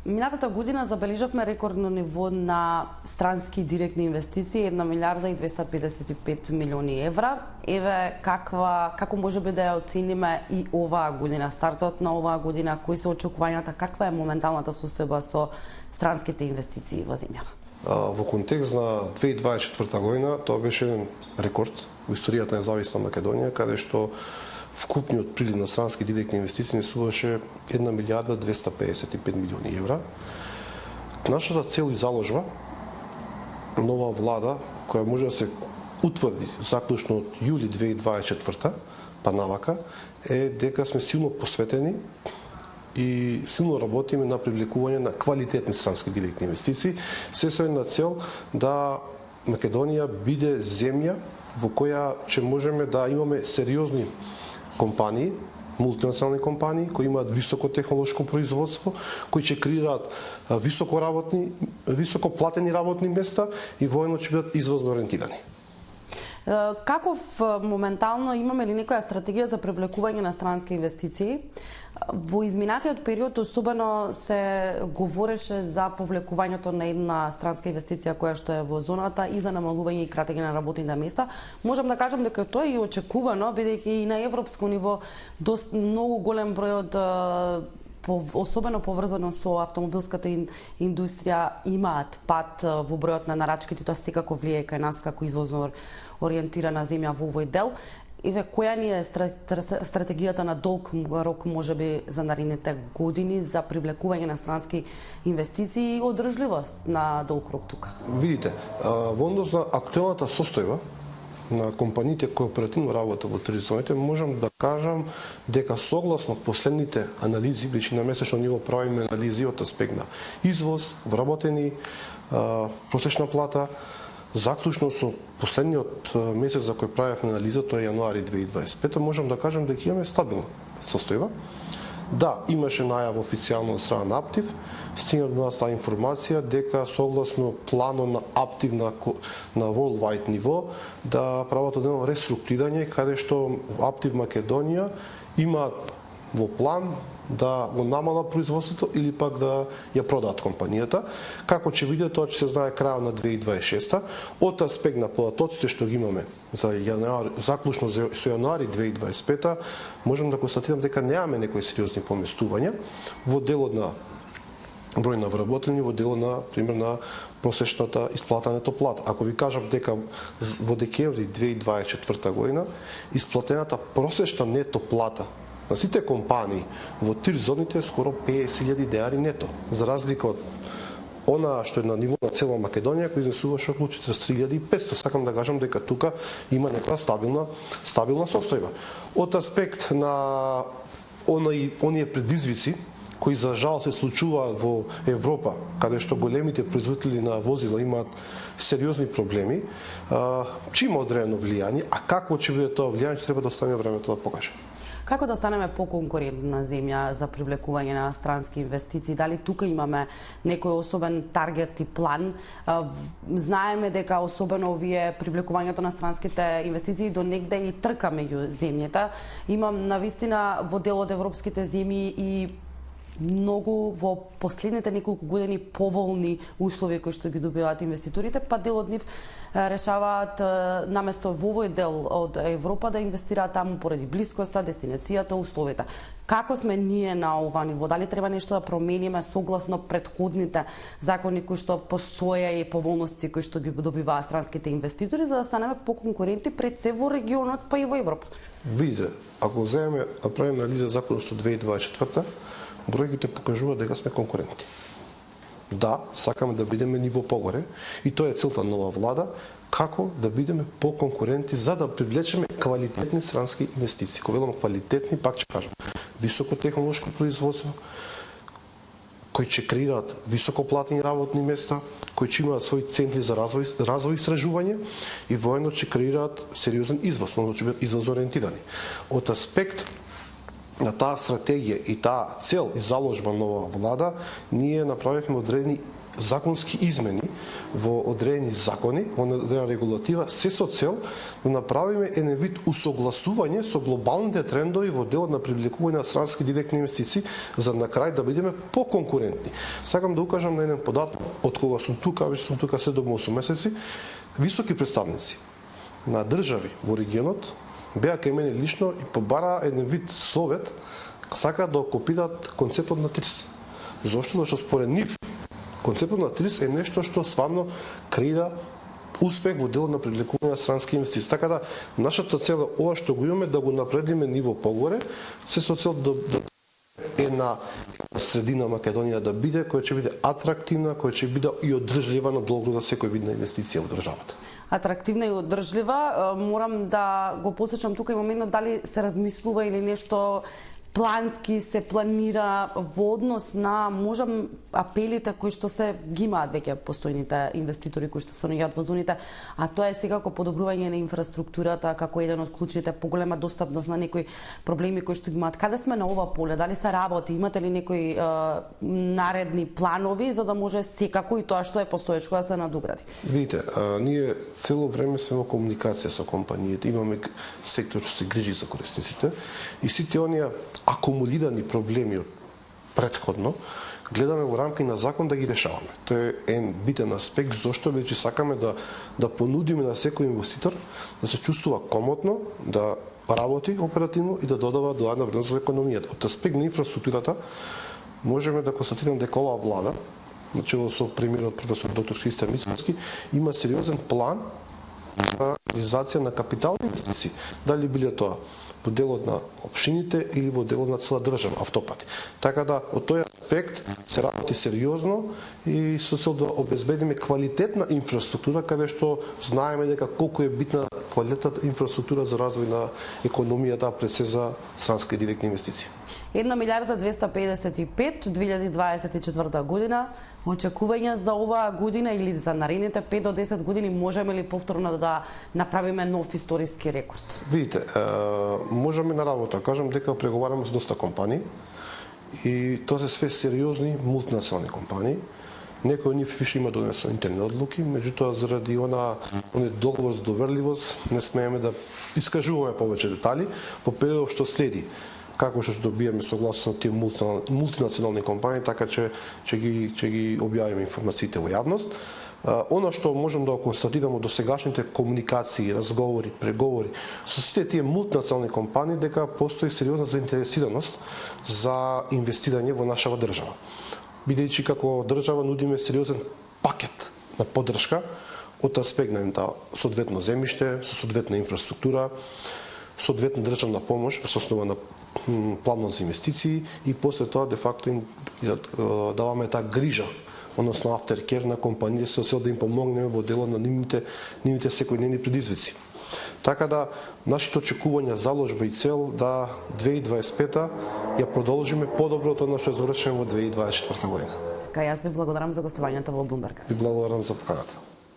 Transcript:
Минатата година забележавме рекордно ниво на странски директни инвестиции, 1 милиарда и 255 милиони евра. Еве како можеби да ја оцениме и оваа година, стартот на оваа година, кои се очекувањата, каква е моменталната состојба со странските инвестиции во земјава? Во контекст на 2024 година тоа беше еден рекорд во историјата на независна Македонија, каде што вкупниот прилив на странски директни инвестиции несуваше 1 милиарда 255 милиони евра. Нашата цел и заложба, нова влада, која може да се утврди заклучно од јули 2024 па навака, е дека сме силно посветени и силно работиме на привлекување на квалитетни странски директни инвестиции, се со една цел да Македонија биде земја во која ќе можеме да имаме сериозни компании, мултинационални компании кои имаат високо технолошко производство, кои ќе креираат високо платени работни места и воено ќе бидат извозно ориентирани. Каков моментално имаме ли некоја стратегија за привлекување на странски инвестиции? Во изминатиот период особено се говореше за повлекувањето на една странска инвестиција која што е во зоната и за намалување и кратење на работните места. Можам да кажам дека тоа е и очекувано, бидејќи и на европско ниво многу голем број од особено поврзано со автомобилската индустрија имаат пат во бројот на нарачките, тоа секако влијае кај нас како извозно ориентирана земја во овој дел. Еве, која ни е стратегијата на долг рок можеби за наредните години за привлекување на странски инвестиции и одржливост на долг рок тука? Видите, во однос на актуелната состојба на компаниите кои оперативно работат во традиционите, можам да кажам дека согласно последните анализи, бичи на месечно ниво правиме анализи од аспект на извоз, вработени, просечна плата, заклучно со последниот месец за кој правевме анализа, тоа е јануари 2025, можам да кажам дека имаме стабилна состојба. Да, имаше најава официјално од страна на Аптив, стигна до нас таа информација дека согласно планот на Аптив на worldwide ниво да прават одено реструктурирање, каде што Аптив Македонија има во план да го намала производството или пак да ја продаат компанијата. Како ќе биде, тоа ќе се знае крајот на 2026. Од аспект на податоците што ги имаме за заклучно со јануари 2025, можам да констатирам дека немаме некои сериозни поместувања во делот на број на вработени, во делот на пример на просечната исплата нето плата. Ако ви кажам дека во декември 2024 година исплатената просечна нето плата на сите компании во тир зоните е скоро 50.000 денари нето, за разлика од она што е на ниво на цела Македонија, кој изнесуваше околу 43.500. Сакам да кажам дека тука има некоја стабилна состојба. Од аспект на оние предизвици кои за жал се случуваат во Европа, каде што големите производители на возила имаат сериозни проблеми, ќе има одредено влијание, а какво ќе биде тоа влијание, треба да оставиме времето да покаже. Како да станеме поконкурентна земја за привлекување на странски инвестиции? Дали тука имаме некој особен таргет и план? Знаеме дека особено овие привлекувањето на странските инвестиции до негде и трка меѓу земјите. Имам навистина во дел од европските земји и многу во последните неколку години поволни услови кои што ги добиваат инвеститорите, па дел од нив решаваат наместо во овој дел од Европа да инвестираат таму поради блискоста, дестинацијата, условите. Како сме ние на ова ниво? Дали треба нешто да промениме согласно претходните закони кои што постоја и поволности кои што ги добиваат странските инвеститори, за да станеме поконкурентни пред се во регионот, па и во Европа? Видите, ако земеме направиме анализа законот со 2024, бројките покажуваат дека сме конкуренти. Да, сакаме да бидеме ниво погоре и тоа е целта на нова влада, како да бидеме поконкуренти за да привлечеме квалитетни странски инвестиции. Кога велам квалитетни, пак ќе кажам, високо технолошко производство, кои ќе креираат високо платени работни места, кои ќе имаат своји центри за развој и истражување и воено ќе креираат сериозен извоз, но ќе бидат извозориентирани. Од аспект на таа стратегија и таа цел и заложба нова влада, ние направивме одредени законски измени во одредени закони, во одредена регулатива, се со цел да направиме еден вид усогласување со глобалните трендови во делот на привлекување на странски директни инвестиции, за на крај да бидеме поконкурентни. Сакам да укажам на еден податок, од кога сум тука, веќе сум тука 7-8 месеци, високи представници на држави во регионот беа кај мене лично и побара еден вид совет, сакаат да окупират концептот на ТРИС. Зошто? Зашто според нив концептот на ТРИС е нешто што стварно креира успех во делот на привлекување на странски инвестиции. Така да нашата цел е ова што го имаме да го напредиме ниво погоре, се со цел да една средина Македонија да биде, која ќе биде атрактивна, која ќе биде и одржлива на долго за секој вид на инвестиција во државата. Атрактивна и одржлива, морам да го посечам тука и моментот дали се размислува или нешто плански се планира во однос на можам апелите кои што се ги имаат веќе постојните инвеститори кои што се наоѓаат во зоните, а тоа е секако подобрување на инфраструктурата како еден од клучните, поголема достапност на некои проблеми кои што ги имаат. Каде сме на ова поле? Дали се работи? Имате ли некои наредни планови за да може секако и тоа што е постоечко да се надогради? Видите, ние цело време сме во комуникација со компаниите, имаме сектор што се грижи за корисниците и сите оние акумулирани проблеми од претходно, гледаме во рамки на закон да ги решаваме. Тоа е еден битен аспект, зашто веќе сакаме да понудиме на секој инвеститор да се чувствува комотно, да работи оперативно и да додава доадна вредност во економијата. Од аспект на инфраструктурата можеме да констатираме дека оваа влада, начело со премиерот професор доктор Христијан Мицкоски, има сериозен план за реализација на капитални инвестиции. Дали биле тоа во делот на општините или во делот на цела држава, автопати. Така да, од тој аспект се работи сериозно и со цел да обезбедиме квалитетна инфраструктура, каде што знаеме дека колку е битна квалитетната инфраструктура за развој на економијата, пред се за странски директни инвестиции. 1.255 2024 година. Очекувања за оваа година или за наредните 5 до 10 години, можеме ли повторно да направиме нов историски рекорд? Видите, можеме на работа, кажам дека преговараме со доста компании и тоа се све сериозни мултинационални компании. Некои од нив више има донесено интерни одлуки, меѓутоа заради оне договор за доверливост не смееме да искажуваме повеќе детали по периодот што следи. Како што добиеме согласно тие мултинационални компании, така ќе ги објавиме информациите во јавност. Она што можам да констатирам од досегашните комуникации, разговори, преговори со сите тие мултинационални компании, дека постои сериозна заинтересираност за инвестирање во нашава држава. Бидејќи како држава нудиме сериозен пакет на поддршка од аспект на соодветно земјиште, со соодветна инфраструктура, соодветна државна помош во основа на планот за инвестиции и после тоа де факто им даваме таа грижа, односно aftercare на компаниите со цел да им помогнеме во делот на нивните секојдневни предизвици. Така да нашите очекувања, заложба и цел да 2025 ја продолжиме подобро од она што завршиме во 2024 година. Јас ви благодарам за гостувањето во Bloomberg. Ви благодарам за поканата.